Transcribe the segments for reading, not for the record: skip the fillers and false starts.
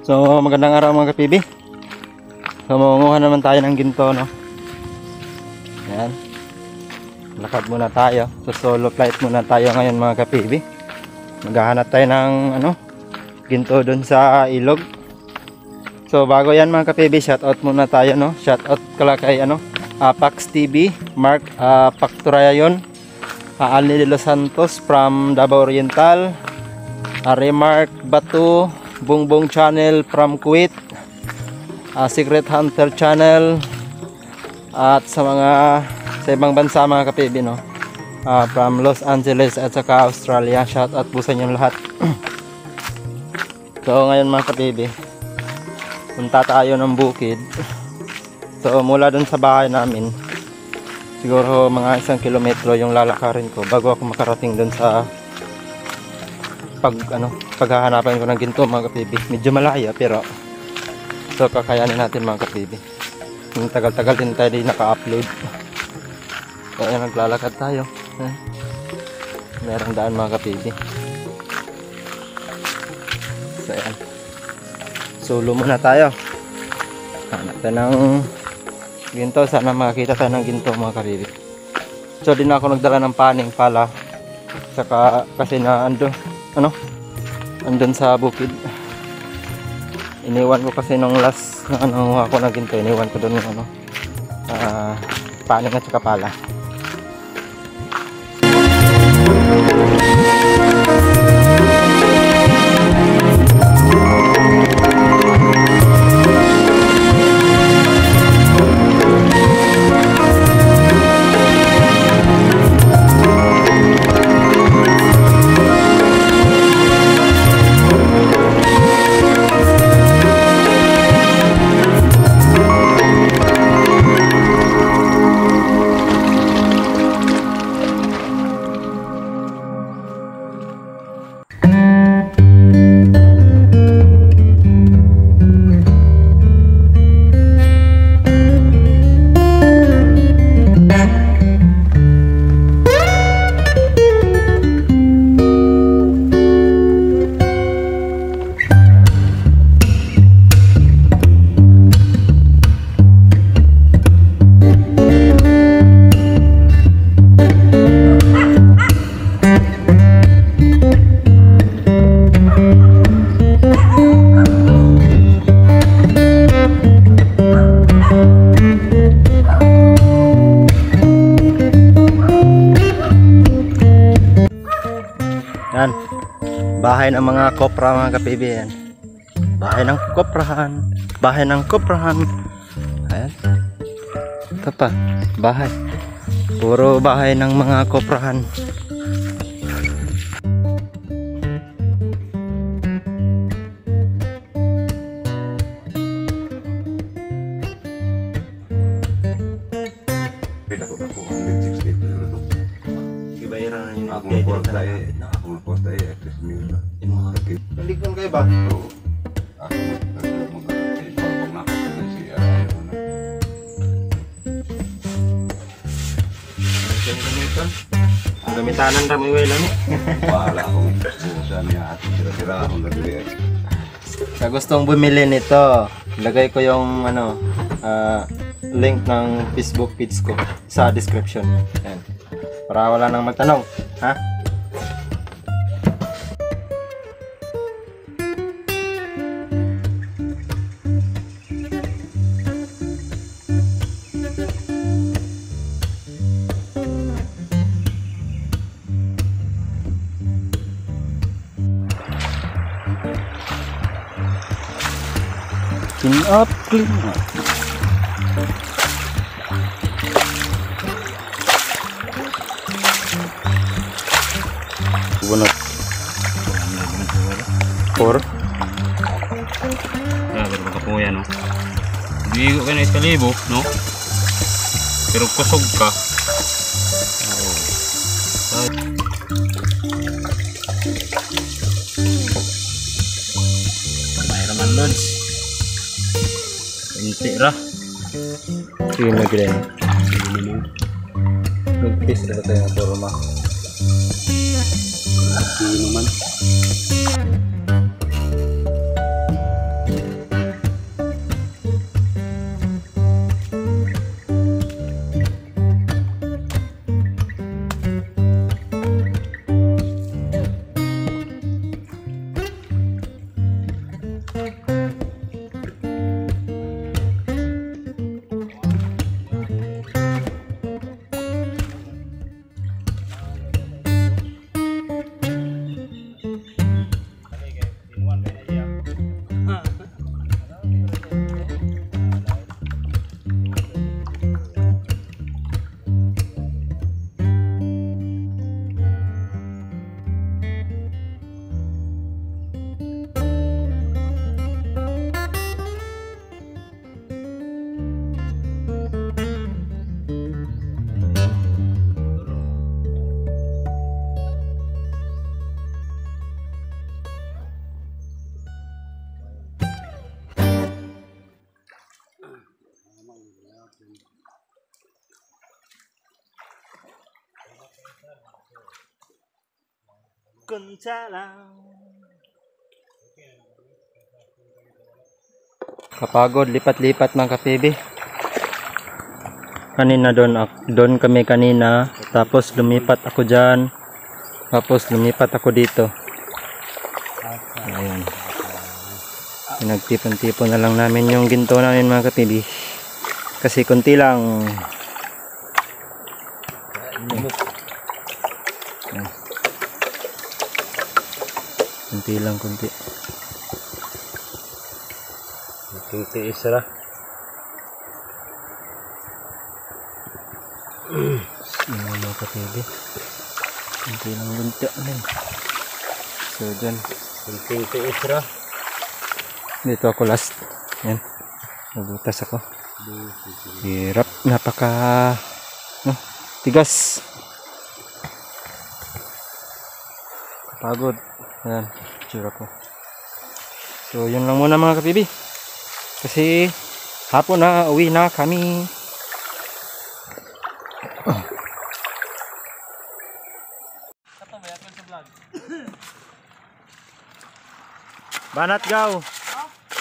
So magandang araw mga kapibi. So mangunguha naman tayo ng ginto, no? Ayan. Lakad muna tayo. So solo flight muna tayo ngayon mga kapibi. Maghahanap tayo ng ginto dun sa ilog. So bago yan mga kapibi, shoutout muna tayo, no? Shoutout kala kay Pax TV, Mark Pacturayon, Ali de los Santos from Davao Oriental, Remark Batu, Bongbong Channel from Kuwait, Secret Hunter Channel, at sa ibang bansa mga kapibi, no? From Los Angeles at saka Australia. Shout out po sa inyo lahat. So ngayon mga kapibi, punta tayo ng bukid. So mula dun sa bahay namin, siguro mga 1 kilometro yung lalakarin ko bago ako makarating dun sa paghahanapan ko ng ginto mga kapibi. Medyo malaya pero so kakayanin natin mga kapibi. Yung tagal-tagal din tayo din naka-upload. So ayan, naglalakad tayo. Merong daan mga kapibi. So ayan, solo muna tayo. Hanap tayo ng ginto. Sana makakita tayo ng ginto mga kapibi. So din ako nagdala ng paning pala, saka kasi na andun sa bukid. Iniwan ko kasi nung last na ako ng ginto, iniwan ko doon yung paning at saka pala. Yan, bahay ng mga kopra mga kapibi. Yan, bahay ng koprahan, bahay ng koprahan. Ayan, ito pa, bahay, puro bahay ng mga koprahan. Naligman kayo ba? Oo. Ang gamitanan rami wala ni. Wala akong busan niya at sira-sira akong nagli. Sa gustong bumili nito, lagay ko yung link ng Facebook page ko sa description. Ayan. Para wala nang magtanong, ha? Clean up, clean up. Bunot. 4. Pero makapuya, no? Bigo ka na iskalibo, no? Pero kusog ka. Mayroon lods. Kunti ra. Sige na gila. Nag-piece na tayo ng forma. Hindi naman. Kuncalang. Kapagod, lipat-lipat mga kapibi. Kanina doon kami kanina, tapos lumipat ako dyan, tapos lumipat ako dito. Ayun. Pinagtipon-tipon na lang namin yung ginto namin mga kapibi. Kasi kunti lang. Kunti lang, kunti. Kunti isra. Yung mga kapibi. Kunti lang gunta. So dyan. Kunti isra. Dito ako last. Yan. Nabutas ako. Hirap. Napaka tigas. Pagod. Yan. Tsura ko. So yun lang muna mga kapibi. Kasi hapon na, uwi na kami. Banat gaw.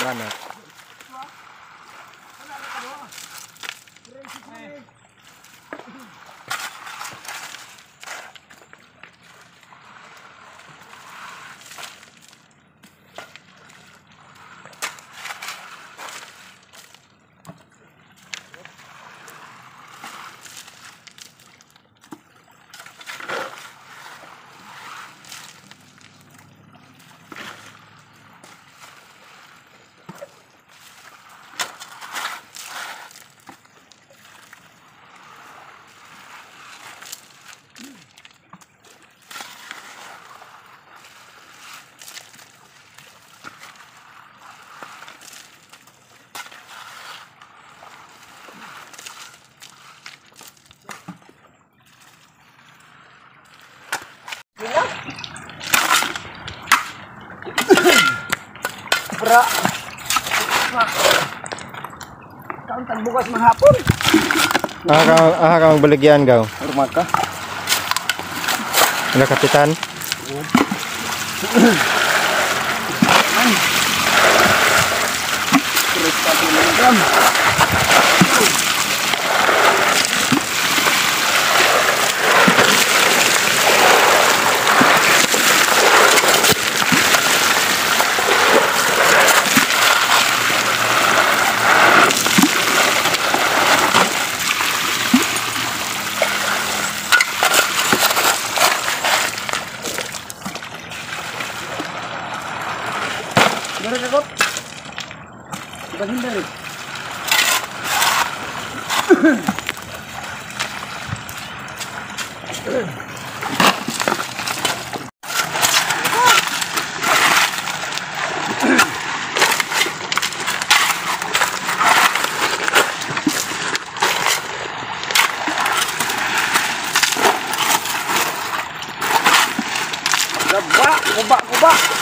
Banat. Bra. Kauntan bukas mahapon. Kang magbaligyan gaw. Hormat ka. Wala kapitan. Terus 40 gram. Meron ka kot? Bukan hindari. Kuba.